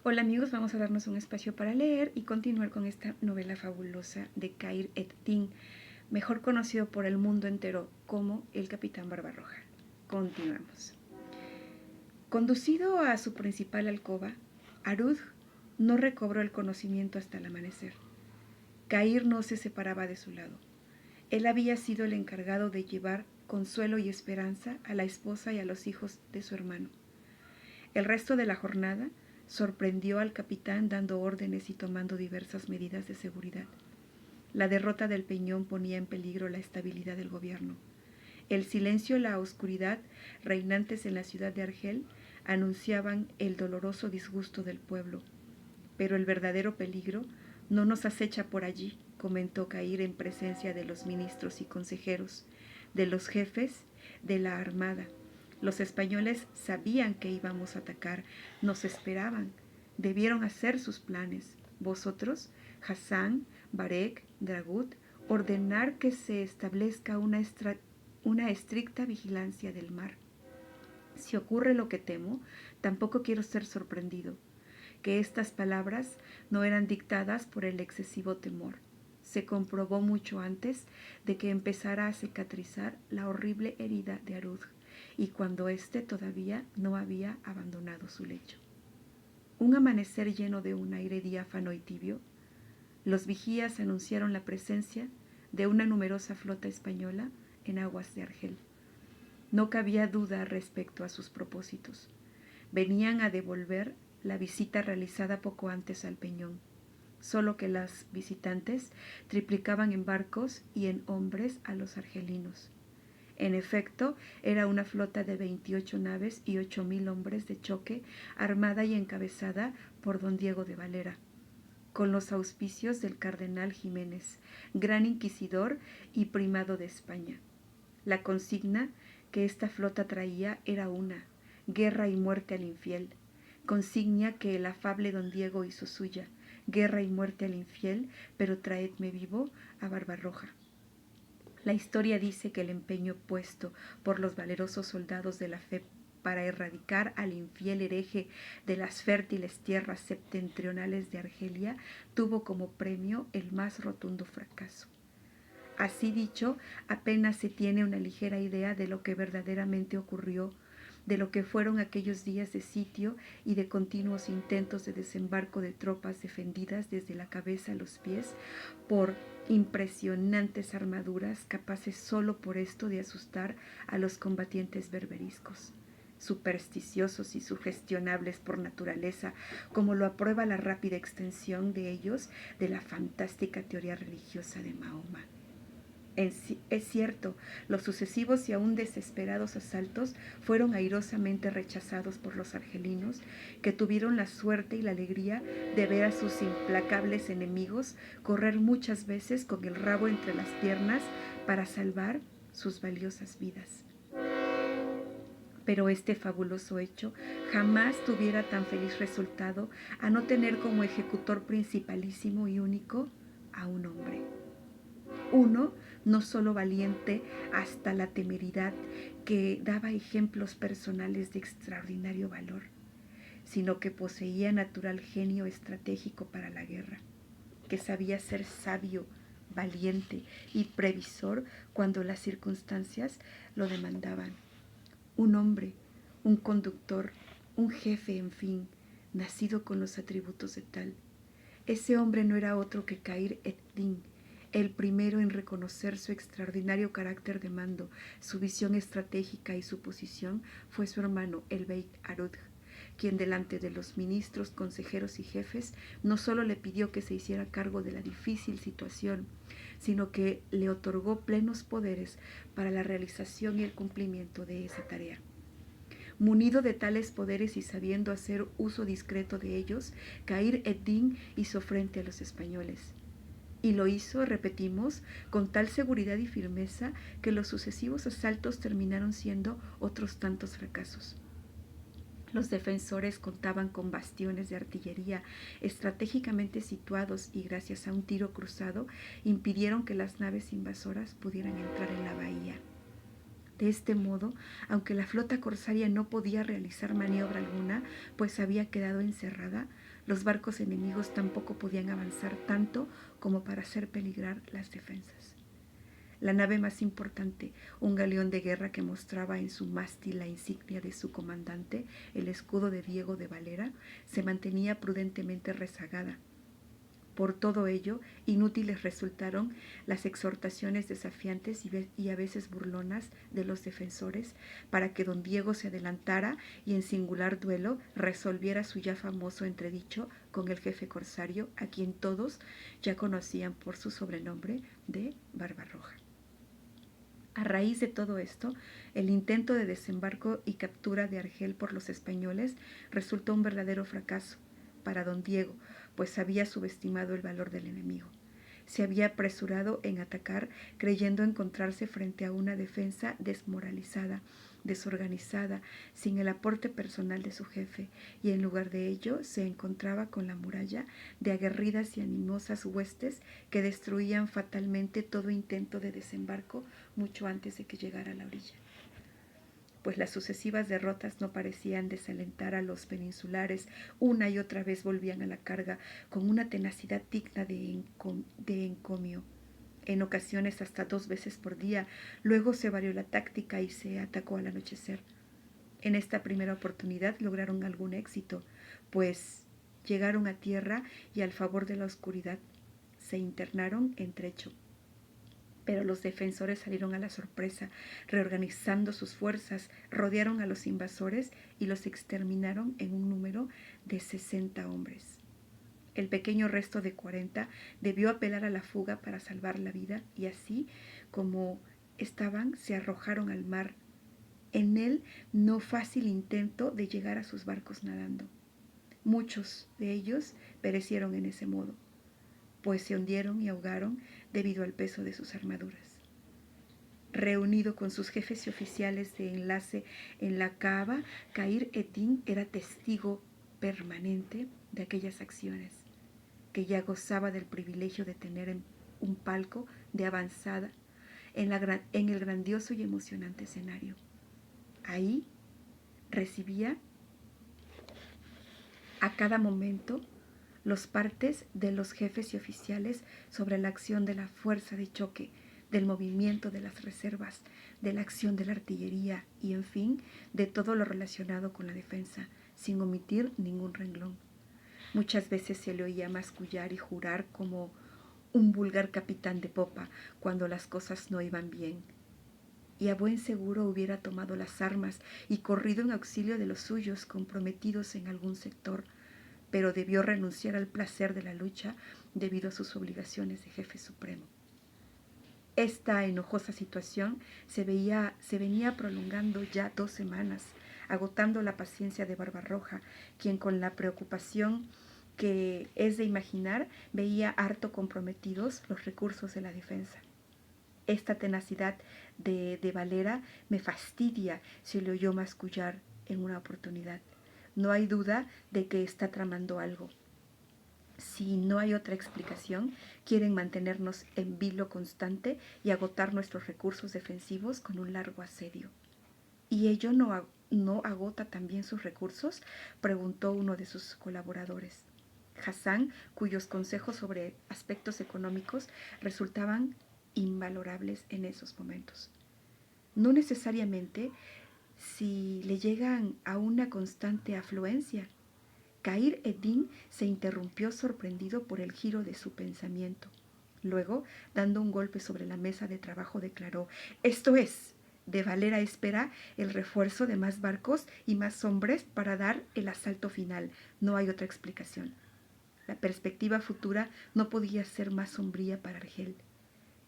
Hola amigos, vamos a darnos un espacio para leer y continuar con esta novela fabulosa de Khayr Eddin, mejor conocido por el mundo entero como el Capitán Barbarroja. Continuamos. Conducido a su principal alcoba, Arud no recobró el conocimiento hasta el amanecer. Khayr no se separaba de su lado. Él había sido el encargado de llevar consuelo y esperanza a la esposa y a los hijos de su hermano. El resto de la jornada sorprendió al capitán dando órdenes y tomando diversas medidas de seguridad. La derrota del Peñón ponía en peligro la estabilidad del gobierno. El silencio y la oscuridad reinantes en la ciudad de Argel anunciaban el doloroso disgusto del pueblo. Pero el verdadero peligro no nos acecha por allí, comentó Khayr en presencia de los ministros y consejeros, de los jefes de la armada. Los españoles sabían que íbamos a atacar, nos esperaban, debieron hacer sus planes. Vosotros, Hassan, Barek, Dragut, ordenar que se establezca una estricta vigilancia del mar. Si ocurre lo que temo, tampoco quiero ser sorprendido. Que estas palabras no eran dictadas por el excesivo temor. Se comprobó mucho antes de que empezara a cicatrizar la horrible herida de Arud y cuando éste todavía no había abandonado su lecho. Un amanecer lleno de un aire diáfano y tibio, los vigías anunciaron la presencia de una numerosa flota española en aguas de Argel. No cabía duda respecto a sus propósitos. Venían a devolver la visita realizada poco antes al Peñón, solo que las visitantes triplicaban en barcos y en hombres a los argelinos. En efecto, era una flota de 28 naves y 8,000 hombres de choque, armada y encabezada por don Diego de Valera, con los auspicios del cardenal Jiménez, gran inquisidor y primado de España. La consigna que esta flota traía era una: guerra y muerte al infiel. Consigna que el afable don Diego hizo suya: guerra y muerte al infiel, pero traedme vivo a Barbarroja. La historia dice que el empeño puesto por los valerosos soldados de la fe para erradicar al infiel hereje de las fértiles tierras septentrionales de Argelia tuvo como premio el más rotundo fracaso. Así dicho, apenas se tiene una ligera idea de lo que verdaderamente ocurrió, de lo que fueron aquellos días de sitio y de continuos intentos de desembarco de tropas defendidas desde la cabeza a los pies por impresionantes armaduras capaces solo por esto de asustar a los combatientes berberiscos, supersticiosos y sugestionables por naturaleza, como lo aprueba la rápida extensión de ellos de la fantástica teoría religiosa de Mahoma. Es cierto, los sucesivos y aún desesperados asaltos fueron airosamente rechazados por los argelinos, que tuvieron la suerte y la alegría de ver a sus implacables enemigos correr muchas veces con el rabo entre las piernas para salvar sus valiosas vidas. Pero este fabuloso hecho jamás tuviera tan feliz resultado a no tener como ejecutor principalísimo y único a un hombre. Uno no solo valiente hasta la temeridad, que daba ejemplos personales de extraordinario valor, sino que poseía natural genio estratégico para la guerra, que sabía ser sabio, valiente y previsor cuando las circunstancias lo demandaban. Un hombre, un conductor, un jefe, en fin, nacido con los atributos de tal. Ese hombre no era otro que Khayr Eddin, el primero en reconocer su extraordinario carácter de mando, su visión estratégica y su posición fue su hermano, el Bey Arud, quien delante de los ministros, consejeros y jefes no solo le pidió que se hiciera cargo de la difícil situación, sino que le otorgó plenos poderes para la realización y el cumplimiento de esa tarea. Munido de tales poderes y sabiendo hacer uso discreto de ellos, Khayr Eddin hizo frente a los españoles. Y lo hizo, repetimos, con tal seguridad y firmeza que los sucesivos asaltos terminaron siendo otros tantos fracasos. Los defensores contaban con bastiones de artillería estratégicamente situados y gracias a un tiro cruzado impidieron que las naves invasoras pudieran entrar en la bahía. De este modo, aunque la flota corsaria no podía realizar maniobra alguna, pues había quedado encerrada, los barcos enemigos tampoco podían avanzar tanto como para hacer peligrar las defensas. La nave más importante, un galeón de guerra que mostraba en su mástil la insignia de su comandante, el escudo de Diego de Valera, se mantenía prudentemente rezagada. Por todo ello, inútiles resultaron las exhortaciones desafiantes y a veces burlonas de los defensores para que don Diego se adelantara y en singular duelo resolviera su ya famoso entredicho con el jefe corsario, a quien todos ya conocían por su sobrenombre de Barbarroja. A raíz de todo esto, el intento de desembarco y captura de Argel por los españoles resultó un verdadero fracaso para don Diego, pues había subestimado el valor del enemigo. Se había apresurado en atacar creyendo encontrarse frente a una defensa desmoralizada, desorganizada, sin el aporte personal de su jefe, y en lugar de ello se encontraba con la muralla de aguerridas y animosas huestes que destruían fatalmente todo intento de desembarco mucho antes de que llegara a la orilla. Pues las sucesivas derrotas no parecían desalentar a los peninsulares, una y otra vez volvían a la carga con una tenacidad digna de encomio. En ocasiones hasta 2 veces por día, luego se varió la táctica y se atacó al anochecer. En esta primera oportunidad lograron algún éxito, pues llegaron a tierra y al favor de la oscuridad se internaron en trecho. Pero los defensores salieron a la sorpresa, reorganizando sus fuerzas, rodearon a los invasores y los exterminaron en un número de 60 hombres. El pequeño resto de 40 debió apelar a la fuga para salvar la vida y así como estaban se arrojaron al mar en el no fácil intento de llegar a sus barcos nadando. Muchos de ellos perecieron en ese modo, pues se hundieron y ahogaron debido al peso de sus armaduras. Reunido con sus jefes y oficiales de enlace en la cava, Khayr Eddin era testigo permanente de aquellas acciones, que ya gozaba del privilegio de tener un palco de avanzada en el grandioso y emocionante escenario. Ahí recibía a cada momento los partes de los jefes y oficiales sobre la acción de la fuerza de choque, del movimiento de las reservas, de la acción de la artillería y, en fin, de todo lo relacionado con la defensa, sin omitir ningún renglón. Muchas veces se le oía mascullar y jurar como un vulgar capitán de popa cuando las cosas no iban bien. Y a buen seguro hubiera tomado las armas y corrido en auxilio de los suyos comprometidos en algún sector, pero debió renunciar al placer de la lucha debido a sus obligaciones de jefe supremo. Esta enojosa situación se venía prolongando ya 2 semanas, agotando la paciencia de Barbarroja, quien con la preocupación que es de imaginar veía harto comprometidos los recursos de la defensa. Esta tenacidad de Valera me fastidia, se le oyó mascullar en una oportunidad. No hay duda de que está tramando algo. Si no hay otra explicación, quieren mantenernos en vilo constante y agotar nuestros recursos defensivos con un largo asedio. ¿Y ello no agota también sus recursos?, preguntó uno de sus colaboradores. Hassan, cuyos consejos sobre aspectos económicos resultaban invalorables en esos momentos. No necesariamente si le llegan a una constante afluencia. Khayr Eddin se interrumpió sorprendido por el giro de su pensamiento. Luego, dando un golpe sobre la mesa de trabajo, declaró: «Esto es, de Valera espera el refuerzo de más barcos y más hombres para dar el asalto final. No hay otra explicación». La perspectiva futura no podía ser más sombría para Argel.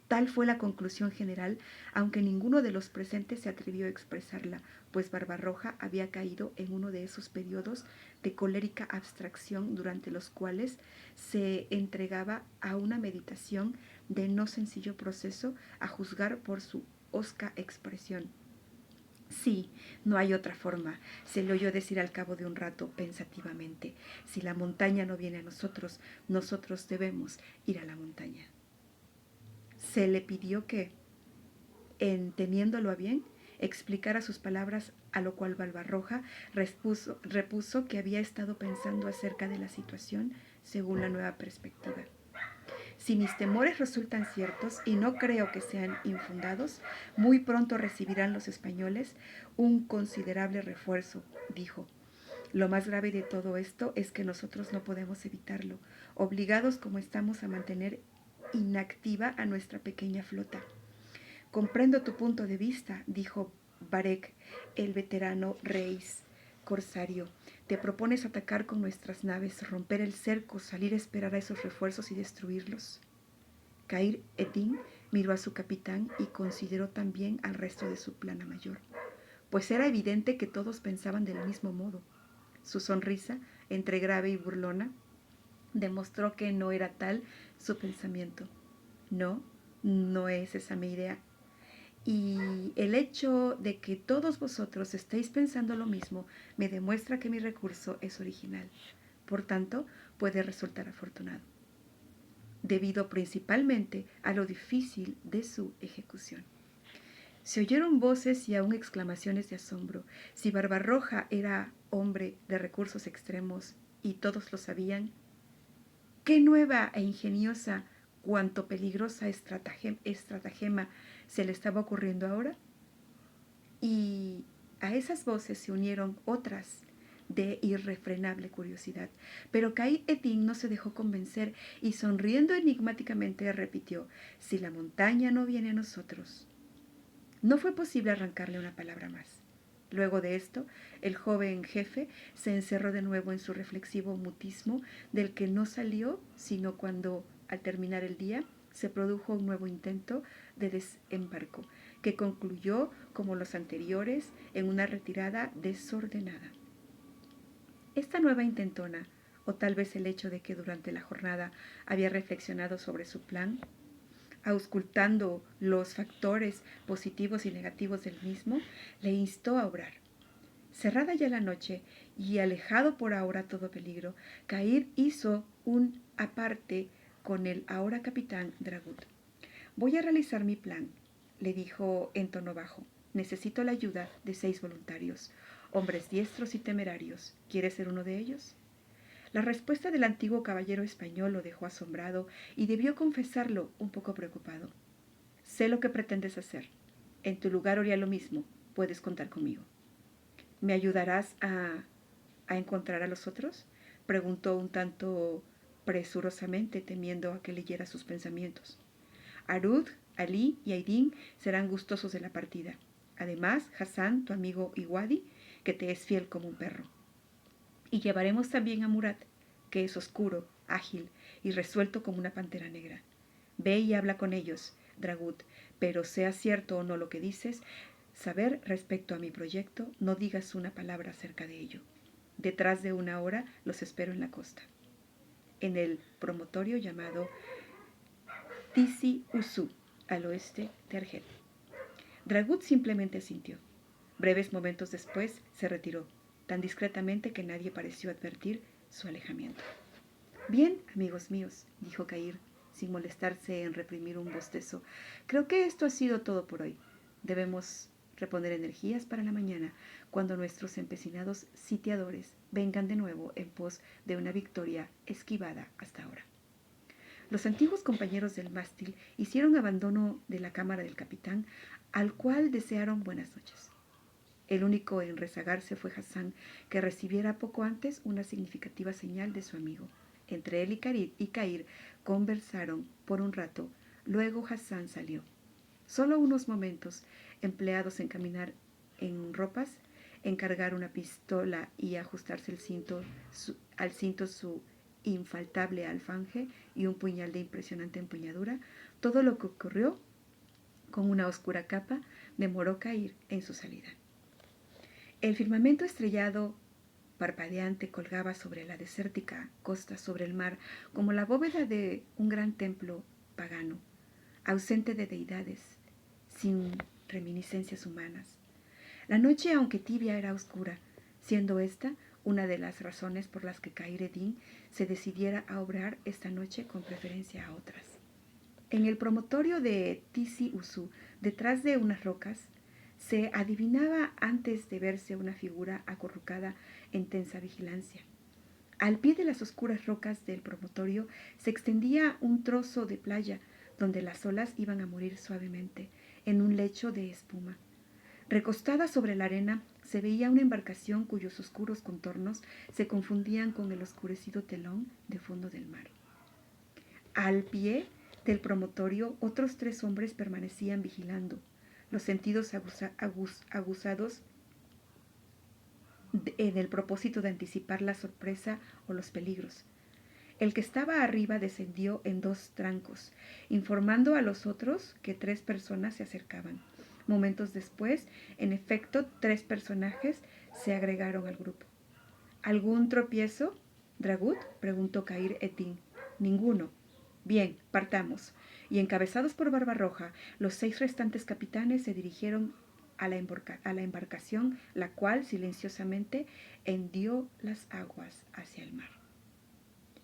Tal fue la conclusión general, aunque ninguno de los presentes se atrevió a expresarla, pues Barbarroja había caído en uno de esos periodos de colérica abstracción durante los cuales se entregaba a una meditación de no sencillo proceso, a juzgar por su hosca expresión. «Sí, no hay otra forma», se le oyó decir al cabo de un rato pensativamente. «Si la montaña no viene a nosotros, nosotros debemos ir a la montaña». Se le pidió que, teniéndolo a bien, explicara sus palabras, a lo cual Barbarroja repuso que había estado pensando acerca de la situación según la nueva perspectiva. Si mis temores resultan ciertos, y no creo que sean infundados, muy pronto recibirán los españoles un considerable refuerzo, dijo. Lo más grave de todo esto es que nosotros no podemos evitarlo, obligados como estamos a mantener inactiva a nuestra pequeña flota. Comprendo tu punto de vista, dijo Barek, el veterano reis corsario. Te propones atacar con nuestras naves, romper el cerco, salir a esperar a esos refuerzos y destruirlos. Khayr ed-Din miró a su capitán y consideró también al resto de su plana mayor, pues era evidente que todos pensaban del mismo modo. Su sonrisa, entre grave y burlona, demostró que no era tal su pensamiento. No, no es esa mi idea. Y el hecho de que todos vosotros estéis pensando lo mismo me demuestra que mi recurso es original. Por tanto, puede resultar afortunado, debido principalmente a lo difícil de su ejecución. Se oyeron voces y aún exclamaciones de asombro. Si Barbarroja era hombre de recursos extremos y todos lo sabían, ¿qué nueva e ingeniosa cuanto peligrosa estratagema se le estaba ocurriendo ahora? Y a esas voces se unieron otras de irrefrenable curiosidad. Pero Khayr ed-Din no se dejó convencer y sonriendo enigmáticamente repitió: si la montaña no viene a nosotros. No fue posible arrancarle una palabra más. Luego de esto, el joven jefe se encerró de nuevo en su reflexivo mutismo, del que no salió sino cuando, al terminar el día, se produjo un nuevo intento de desembarco, que concluyó, como los anteriores, en una retirada desordenada. Esta nueva intentona, o tal vez el hecho de que durante la jornada había reflexionado sobre su plan, auscultando los factores positivos y negativos del mismo, le instó a obrar. Cerrada ya la noche y alejado por ahora todo peligro, Khayr hizo un aparte con el ahora capitán Dragut. Voy a realizar mi plan, le dijo en tono bajo. Necesito la ayuda de 6 voluntarios, hombres diestros y temerarios. ¿Quieres ser uno de ellos? La respuesta del antiguo caballero español lo dejó asombrado y debió confesarlo un poco preocupado. Sé lo que pretendes hacer. En tu lugar haría lo mismo. Puedes contar conmigo. ¿Me ayudarás a encontrar a los otros?, preguntó un tanto presurosamente, temiendo a que leyera sus pensamientos. Arud, Ali y Aidin serán gustosos de la partida. Además, Hassan, tu amigo Iwadi, que te es fiel como un perro. Y llevaremos también a Murat, que es oscuro, ágil y resuelto como una pantera negra. Ve y habla con ellos, Dragut, pero sea cierto o no lo que dices, saber respecto a mi proyecto, no digas una palabra acerca de ello. Detrás de 1 hora los espero en la costa, en el promontorio llamado Tizi Ouzou, al oeste de Argel. Dragut simplemente asintió. Breves momentos después se retiró, tan discretamente que nadie pareció advertir su alejamiento. Bien, amigos míos, dijo Khayr, sin molestarse en reprimir un bostezo, creo que esto ha sido todo por hoy. Debemos reponer energías para la mañana, cuando nuestros empecinados sitiadores vengan de nuevo en pos de una victoria esquivada hasta ahora. Los antiguos compañeros del mástil hicieron abandono de la cámara del capitán, al cual desearon buenas noches. El único en rezagarse fue Hassan, que recibiera poco antes una significativa señal de su amigo. Entre él y Khayr conversaron por un rato. Luego Hassan salió. Solo unos momentos empleados en caminar en ropas, en cargar una pistola y ajustarse al cinto su infaltable alfanje y un puñal de impresionante empuñadura, todo lo que ocurrió con una oscura capa demoró Khayr en su salida. El firmamento estrellado parpadeante colgaba sobre la desértica costa, sobre el mar, como la bóveda de un gran templo pagano, ausente de deidades, sin reminiscencias humanas. La noche, aunque tibia, era oscura, siendo esta una de las razones por las que Khayr ed-Din se decidiera a obrar esta noche con preferencia a otras. En el promontorio de Tizi Ouzou, detrás de unas rocas, Se adivinaba antes de verse una figura acurrucada en tensa vigilancia. Al pie de las oscuras rocas del promontorio se extendía un trozo de playa donde las olas iban a morir suavemente en un lecho de espuma. Recostada sobre la arena se veía una embarcación cuyos oscuros contornos se confundían con el oscurecido telón de fondo del mar. Al pie del promontorio otros 3 hombres permanecían vigilando, los sentidos aguzados en el propósito de anticipar la sorpresa o los peligros. El que estaba arriba descendió en 2 trancos, informando a los otros que 3 personas se acercaban. Momentos después, en efecto, 3 personajes se agregaron al grupo. ¿Algún tropiezo, Dragut?, preguntó Cair Etín. Ninguno. Bien, partamos. Y encabezados por Barbarroja, los 6 restantes capitanes se dirigieron a la embarcación, la cual silenciosamente hendió las aguas hacia el mar.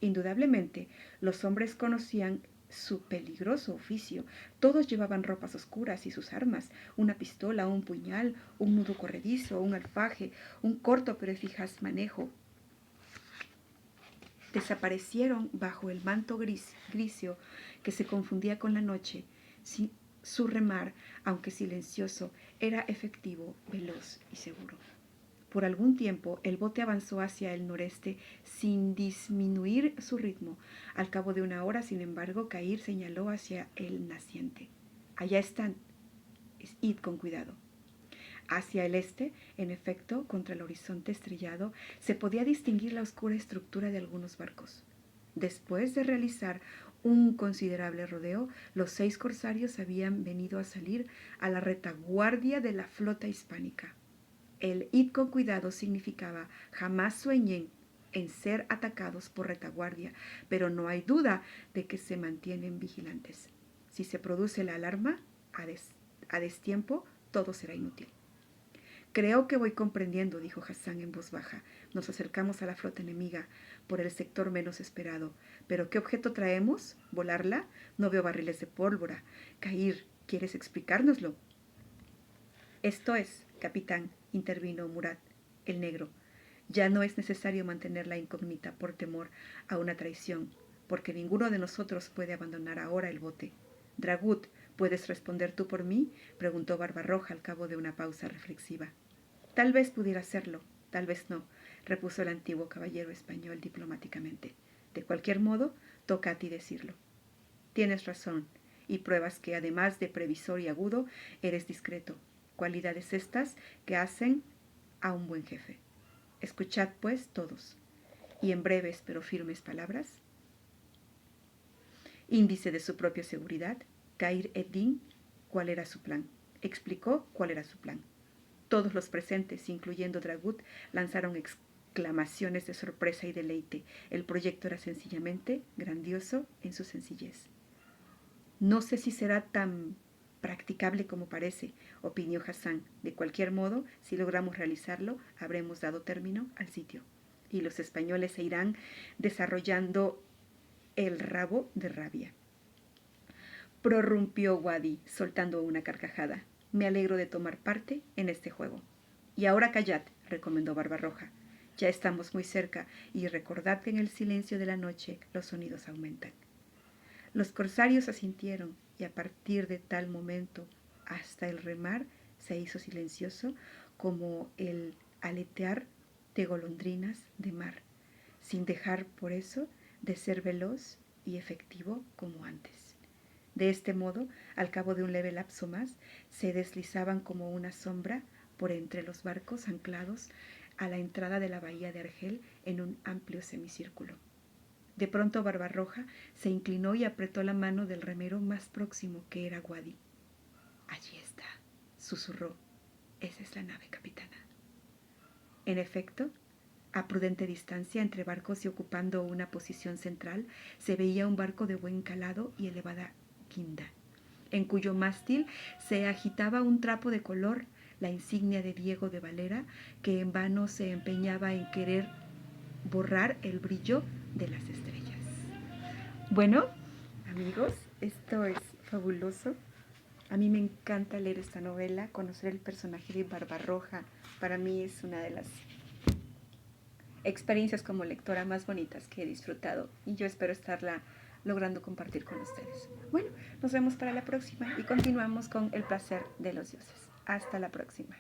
Indudablemente, los hombres conocían su peligroso oficio. Todos llevaban ropas oscuras y sus armas, una pistola, un puñal, un nudo corredizo, un alfaje, un corto pero eficaz manejo. Desaparecieron bajo el manto grisio que se confundía con la noche. Su remar, aunque silencioso, era efectivo, veloz y seguro. Por algún tiempo el bote avanzó hacia el noreste sin disminuir su ritmo. Al cabo de 1 hora, sin embargo, Cair señaló hacia el naciente. Allá están. Id con cuidado. Hacia el este, en efecto, contra el horizonte estrellado, se podía distinguir la oscura estructura de algunos barcos. Después de realizar un considerable rodeo, los 6 corsarios habían venido a salir a la retaguardia de la flota hispánica. El id con cuidado significaba jamás sueñen en ser atacados por retaguardia, pero no hay duda de que se mantienen vigilantes. Si se produce la alarma, a destiempo, todo será inútil. Creo que voy comprendiendo, dijo Hassan en voz baja. Nos acercamos a la flota enemiga por el sector menos esperado. ¿Pero qué objeto traemos? ¿Volarla? No veo barriles de pólvora. Cair, ¿quieres explicárnoslo? Esto es, capitán, intervino Murat, el negro. Ya no es necesario mantener la incógnita por temor a una traición, porque ninguno de nosotros puede abandonar ahora el bote. Dragut, ¿puedes responder tú por mí?, preguntó Barbarroja al cabo de una pausa reflexiva. Tal vez pudiera hacerlo, tal vez no, repuso el antiguo caballero español diplomáticamente. De cualquier modo, toca a ti decirlo. Tienes razón, y pruebas que, además de previsor y agudo, eres discreto. Cualidades estas que hacen a un buen jefe. Escuchad, pues, todos, y en breves pero firmes palabras. Índice de su propia seguridad, Cair Eddin, ¿cuál era su plan? Explicó cuál era su plan. Todos los presentes, incluyendo Dragut, lanzaron exclamaciones de sorpresa y deleite. El proyecto era sencillamente grandioso en su sencillez. No sé si será tan practicable como parece, opinó Hassan. De cualquier modo, si logramos realizarlo, habremos dado término al sitio. Y los españoles se irán desarrollando el rabo de rabia. Prorrumpió Wadi, soltando una carcajada. Me alegro de tomar parte en este juego. Y ahora callad, recomendó Barbarroja. Ya estamos muy cerca y recordad que en el silencio de la noche los sonidos aumentan. Los corsarios asintieron y a partir de tal momento hasta el remar se hizo silencioso como el aletear de golondrinas de mar, sin dejar por eso de ser veloz y efectivo como antes. De este modo, al cabo de un leve lapso más, se deslizaban como una sombra por entre los barcos anclados a la entrada de la bahía de Argel en un amplio semicírculo. De pronto Barbarroja se inclinó y apretó la mano del remero más próximo, que era Wadi. Allí está, susurró. Esa es la nave, capitana. En efecto, a prudente distancia entre barcos y ocupando una posición central, se veía un barco de buen calado y elevada guinda, en cuyo mástil se agitaba un trapo de color, la insignia de Diego de Valera, que en vano se empeñaba en querer borrar el brillo de las estrellas. Bueno, amigos, esto es fabuloso. A mí me encanta leer esta novela, conocer el personaje de Barbarroja. Para mí es una de las experiencias como lectora más bonitas que he disfrutado y yo espero estarla logrando compartir con ustedes. Bueno, nos vemos para la próxima y continuamos con El placer de los dioses. Hasta la próxima.